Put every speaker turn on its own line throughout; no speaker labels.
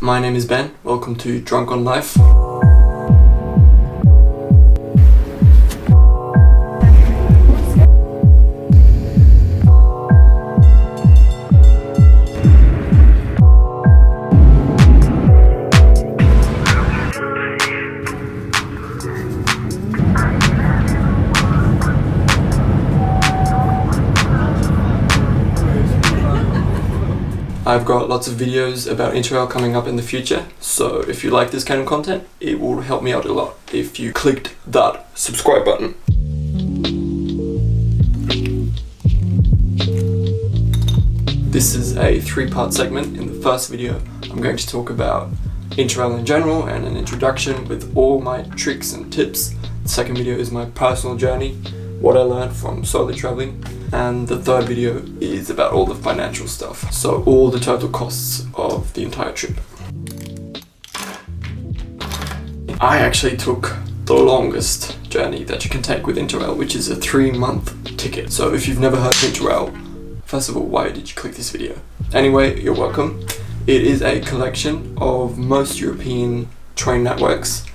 My name is Ben, welcome to Drunk on Life. I've got lots of videos about Interrail coming up in the future, so if you like this kind of content, it will help me out a lot if you clicked that subscribe button. This is a 3-part segment. In the first video, I'm going to talk about Interrail in general and an introduction with all my tricks and tips. The second video is my personal journey, what I learned from solo traveling. And the third video is about all the financial stuff, so all the total costs of the entire trip. I actually took the longest journey that you can take with Interrail, which is a 3-month ticket. So if you've never heard of Interrail, first of all, why did you click this video? Anyway, you're welcome. It is a collection of most European train networks,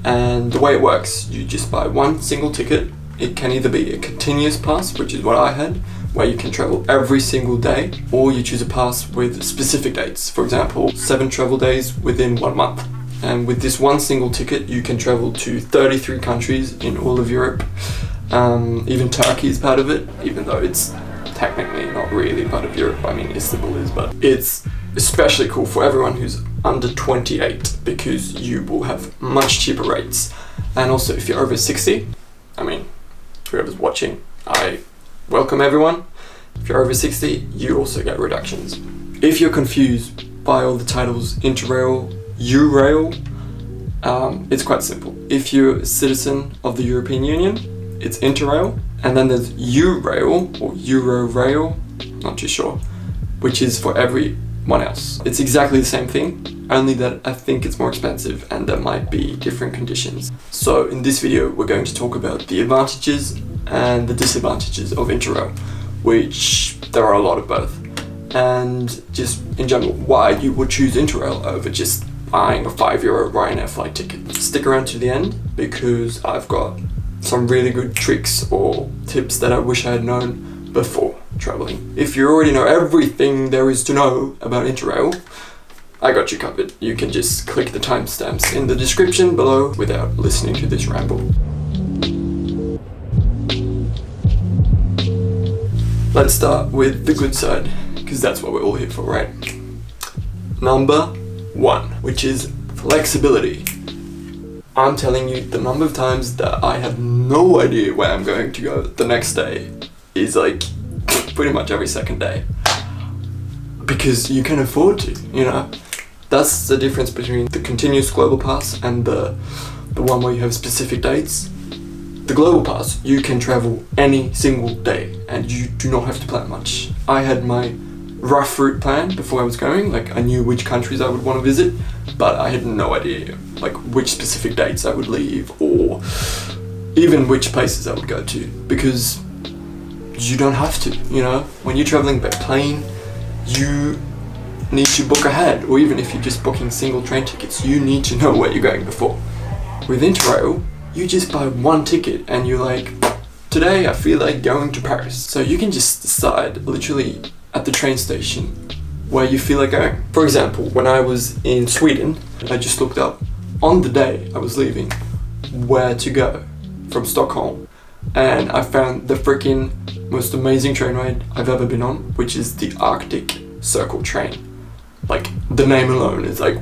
and the way it works, you just buy one single ticket. It can either be a continuous pass, which is what I had, where you can travel every single day, or you choose a pass with specific dates. For example, 7 travel days within 1 month. And with this one single ticket, you can travel to 33 countries in all of Europe. Even Turkey is part of it, even though it's technically not really part of Europe. I mean, Istanbul is, but it's especially cool for everyone who's under 28 because you will have much cheaper rates. And also, if you're over 60, I mean, whoever's watching, I welcome everyone. If you're over 60, you also get reductions. If you're confused by all the titles Interrail, eurail, it's quite simple. If you're a citizen of the European Union, it's Interrail, and then there's eurail or eurorail, not too sure, which is for everyone else. It's exactly the same thing, only that I think it's more expensive and there might be different conditions. So in this video, we're going to talk about the advantages and the disadvantages of Interrail, which there are a lot of both. And just in general, why you would choose Interrail over just buying a €5 Ryanair flight ticket. Stick around to the end because I've got some really good tricks or tips that I wish I had known before traveling. If you already know everything there is to know about Interrail, I got you covered. You can just click the timestamps in the description below without listening to this ramble. Let's start with the good side, because that's what we're all here for, right? Number 1, which is flexibility. I'm telling you, the number of times that I have no idea where I'm going to go the next day is like pretty much every second day. Because you can afford to, you know? That's the difference between the continuous global pass and the one where you have specific dates. The global pass, you can travel any single day and you do not have to plan much. I had my rough route plan before I was going, like I knew which countries I would want to visit, but I had no idea like which specific dates I would leave or even which places I would go to, because you don't have to, you know? When you're traveling by plane, you need to book ahead, or even if you're just booking single train tickets, you need to know where you're going before. With Interrail, you just buy one ticket and you're like, today I feel like going to Paris. So you can just decide literally at the train station where you feel like going. For example, when I was in Sweden, I just looked up on the day I was leaving where to go from Stockholm, and I found the freaking most amazing train ride I've ever been on, which is the Arctic Circle train. Like, the name alone is like,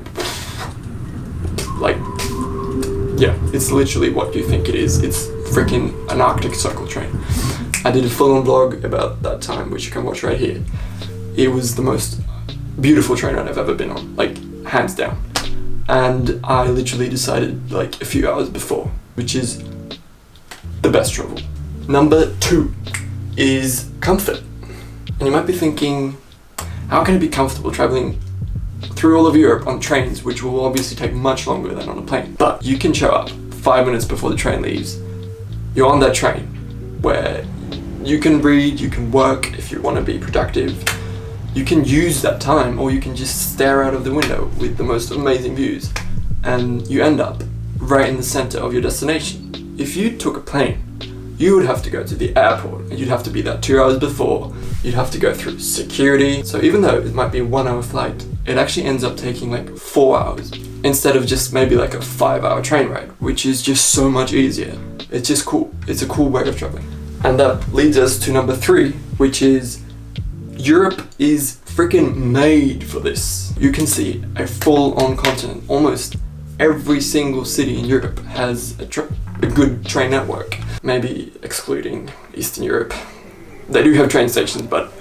yeah, it's literally what you think it is. It's freaking an Arctic Circle train. I did a full-on vlog about that time, which you can watch right here. It was the most beautiful train ride I've ever been on, like, hands down. And I literally decided like a few hours before, which is the best travel. Number 2 is comfort. And you might be thinking, how can it be comfortable traveling through all of Europe on trains, which will obviously take much longer than on a plane? But you can show up 5 minutes before the train leaves. You're on that train where you can read, you can work if you want to be productive. you can use that time, or you can just stare out of the window with the most amazing views, and you end up right in the center of your destination. If you took a plane, you would have to go to the airport, and you'd have to be there 2 hours before. You'd have to go through security. So even though it might be a 1 hour flight, it actually ends up taking like 4 hours instead of just maybe like a 5 hour train ride, which is just so much easier. It's just cool. It's a cool way of traveling. And that leads us to number 3, which is Europe is freaking made for this. You can see a full-on continent. Almost every single city in Europe has a good train network. Maybe excluding Eastern Europe. They do have train stations, but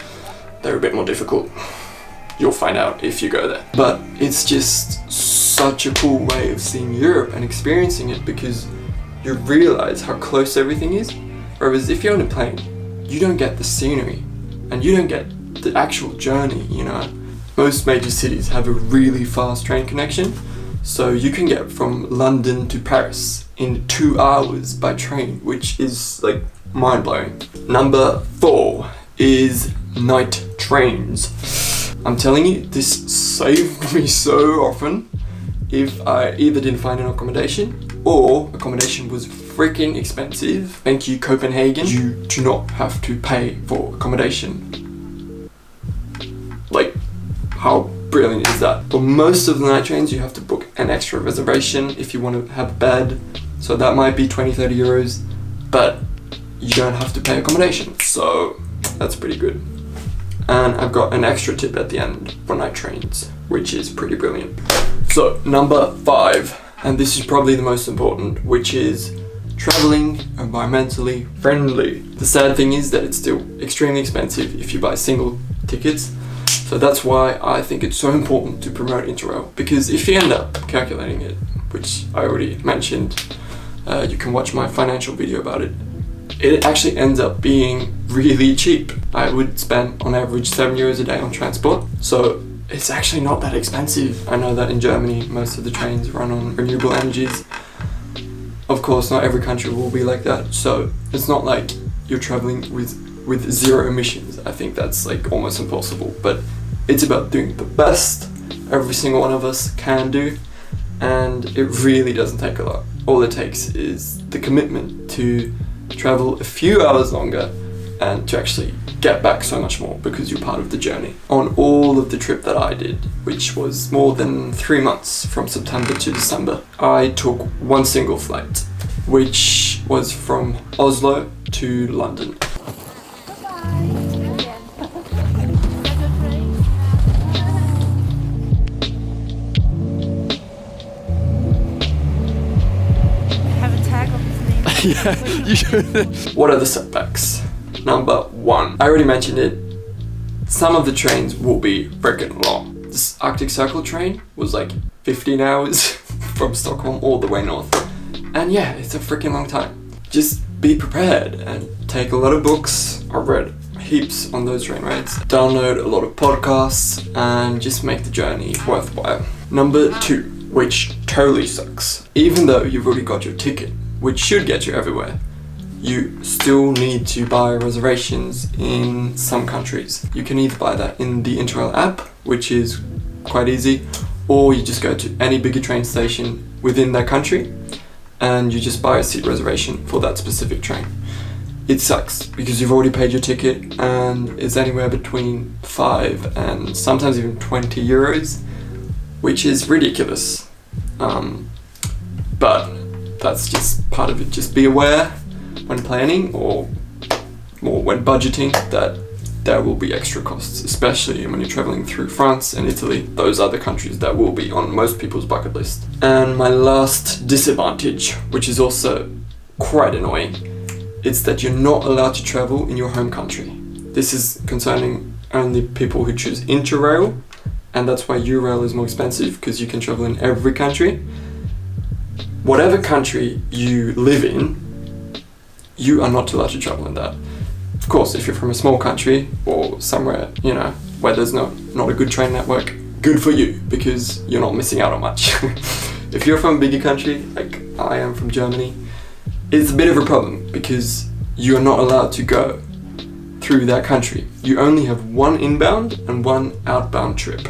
they're a bit more difficult. You'll find out if you go there. But it's just such a cool way of seeing Europe and experiencing it, because you realize how close everything is. Whereas if you're on a plane, you don't get the scenery and you don't get the actual journey, you know. Most major cities have a really fast train connection, so you can get from London to Paris in 2 hours by train, which is like mind-blowing. Number 4 is night trains. I'm telling you, this saved me so often if I either didn't find an accommodation or accommodation was freaking expensive. Thank you, Copenhagen. You do not have to pay for accommodation. Like, how brilliant is that? For most of the night trains, you have to book an extra reservation if you want to have a bed. So that might be 20-30 euros, but you don't have to pay accommodation. So that's pretty good. And I've got an extra tip at the end for night trains, which is pretty brilliant. So number 5, and this is probably the most important, which is traveling environmentally friendly. The sad thing is that it's still extremely expensive if you buy single tickets. So that's why I think it's so important to promote Interrail, because if you end up calculating it, which I already mentioned, you can watch my financial video about it, it actually ends up being really cheap. I would spend on average 7 euros a day on transport, so it's actually not that expensive. I know that in Germany most of the trains run on renewable energies. Of course, not every country will be like that, so it's not like you're traveling with zero emissions. I think that's like almost impossible, but it's about doing the best every single one of us can do, and it really doesn't take a lot. All it takes is the commitment to travel a few hours longer and to actually get back so much more, because you're part of the journey. On all of the trip that I did, which was more than 3 months from September to December, I took one single flight, which was from Oslo to London.
Have a tag of his name.
Yeah, you should. What are the setbacks? Number 1, I already mentioned it. Some of the trains will be freaking long. This Arctic Circle train was like 15 hours from Stockholm all the way north. And yeah, it's a freaking long time. Just be prepared and take a lot of books. I read heaps on those train rides. Download a lot of podcasts and just make the journey worthwhile. Number 2, which totally sucks. Even though you've already got your ticket, which should get you everywhere, you still need to buy reservations in some countries. You can either buy that in the Interrail app, which is quite easy, or you just go to any bigger train station within that country and you just buy a seat reservation for that specific train. It sucks because you've already paid your ticket and it's anywhere between 5 and sometimes even 20 euros, which is ridiculous. But that's just part of it. Just be aware when planning or when budgeting that there will be extra costs, especially when you're traveling through France and Italy. Those are the countries that will be on most people's bucket list. And my last disadvantage, which is also quite annoying, it's that you're not allowed to travel in your home country. This is concerning only people who choose Interrail, and that's why eurail is more expensive, because you can travel in every country. Whatever country you live in, you are not allowed to travel in that. Of course, if you're from a small country or somewhere, you know, where there's not a good train network, good for you, because you're not missing out on much. If you're from a bigger country, like I am from Germany, it's a bit of a problem because you are not allowed to go through that country, you only have one inbound and one outbound trip.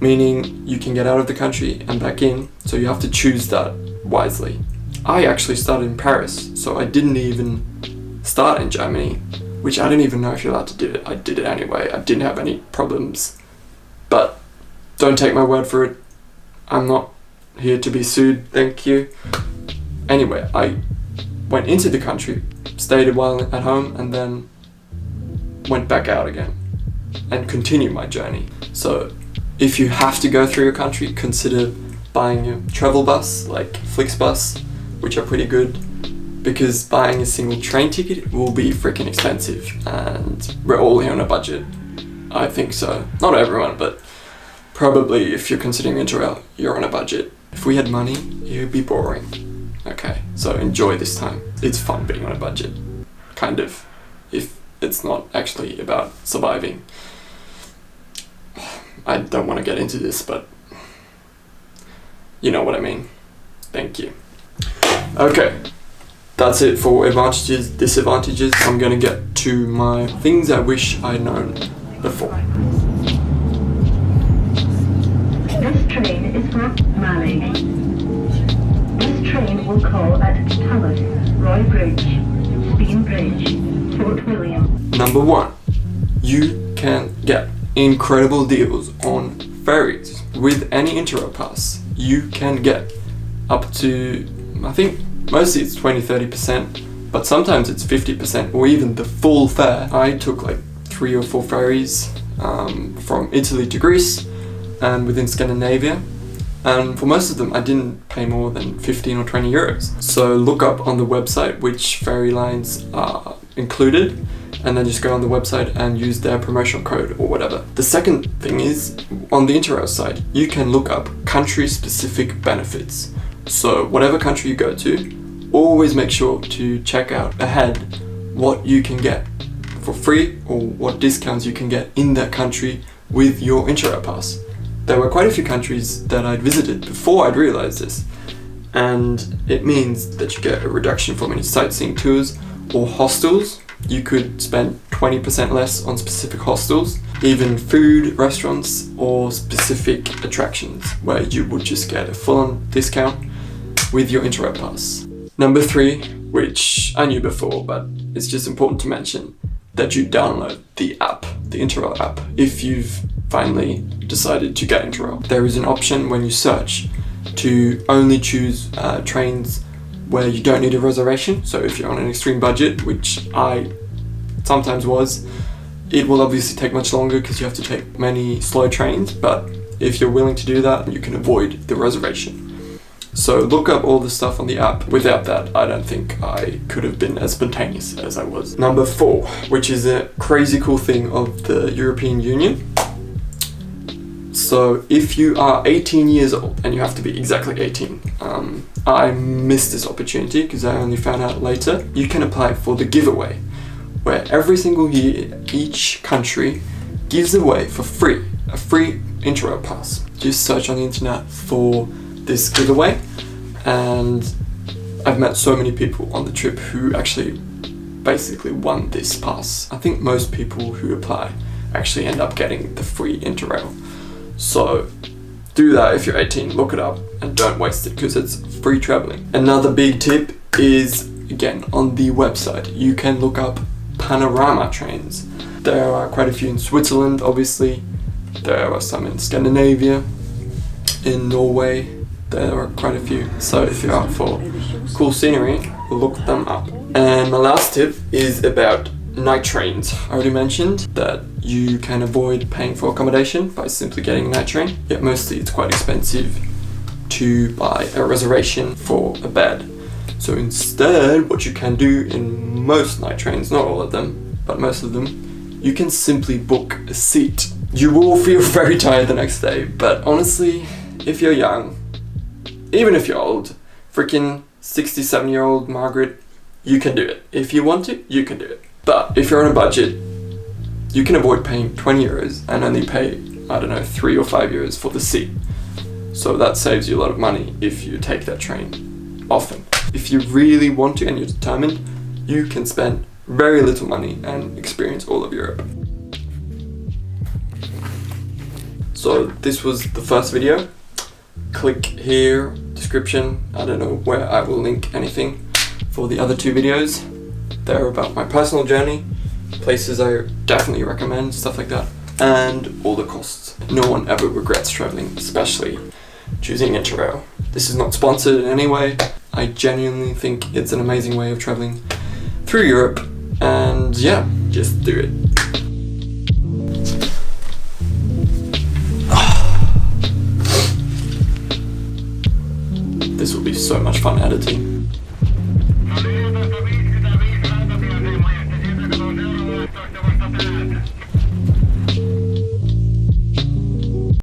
Meaning you can get out of the country and back in, so you have to choose that wisely. I actually started in Paris, so I didn't even start in Germany, which I didn't even know if you're allowed to do it. I did it anyway. I didn't have any problems. But don't take my word for it. I'm not here to be sued, thank you. Anyway, I went into the country, stayed a while at home, and then went back out again and continued my journey. So if you have to go through your country, consider buying a travel bus like Flixbus, which are pretty good, because buying a single train ticket will be freaking expensive, and we're all here on a budget. I think so. Not everyone, but probably if you're considering Interrail, you're on a budget. If we had money, it would be boring. Okay, so enjoy this time. It's fun being on a budget. Kind of. If it's not actually about surviving. I don't want to get into this, but you know what I mean. Thank you. Okay, that's it for advantages, disadvantages. I'm gonna get to my things I wish I'd known before.
This train is for Mali. This train will call at Tulloch, Roy Bridge, Speen Bridge, Fort William.
Number 1, you can get incredible deals on ferries. With any Interrail pass, you can get up to, I think mostly it's 20-30%, but sometimes it's 50% or even the full fare. I took like 3 or 4 ferries from Italy to Greece and within Scandinavia, and for most of them I didn't pay more than 15 or 20 euros. So look up on the website which ferry lines are included, and then just go on the website and use their promotional code or whatever. The second thing is, on the Interrail site, you can look up country-specific benefits. So whatever country you go to, always make sure to check out ahead what you can get for free or what discounts you can get in that country with your Interrail pass. There were quite a few countries that I'd visited before I'd realized this, and it means that you get a reduction from any sightseeing tours or hostels. You could spend 20% less on specific hostels, even food, restaurants, or specific attractions where you would just get a full-on discount with your Interrail pass. Number 3, which I knew before, but it's just important to mention, that you download the app, the Interrail app, if you've finally decided to get Interrail. There is an option when you search to only choose trains where you don't need a reservation. So if you're on an extreme budget, which I sometimes was, it will obviously take much longer because you have to take many slow trains, but if you're willing to do that, you can avoid the reservation. So look up all the stuff on the app. Without that, I don't think I could have been as spontaneous as I was. Number 4, which is a crazy cool thing of the European Union. So if you are 18 years old, and you have to be exactly 18, I missed this opportunity because I only found out later, you can apply for the giveaway, where every single year each country gives away for free a free Interrail pass. Just search on the internet for this giveaway, and I've met so many people on the trip who actually basically won this pass. I think most people who apply actually end up getting the free Interrail. So do that if you're 18, look it up and don't waste it because it's free traveling. Another big tip is, again, on the website, you can look up panorama trains. There are quite a few in Switzerland, obviously. There are some in Scandinavia, in Norway. There are quite a few. So if you're out for cool scenery, look them up. And my last tip is about night trains. I already mentioned that you can avoid paying for accommodation by simply getting a night train, yet mostly it's quite expensive to buy a reservation for a bed. So instead, what you can do in most night trains, not all of them, but most of them, you can simply book a seat. You will feel very tired the next day, but honestly, if you're young, even if you're old, freaking 67-year-old Margaret, you can do it. If you want to, you can do it. But if you're on a budget, you can avoid paying 20 euros and only pay, I don't know, 3 or 5 euros for the seat. So that saves you a lot of money if you take that train often. If you really want to and you're determined, you can spend very little money and experience all of Europe. So this was the first video. Click here, description, I don't know where I will link anything for the other 2 videos. They're about my personal journey, places I definitely recommend, stuff like that, and all the costs. No one ever regrets traveling, especially choosing Interrail. This is not sponsored in any way. I genuinely think it's an amazing way of traveling through Europe, and yeah, just do it. This will be so much fun editing.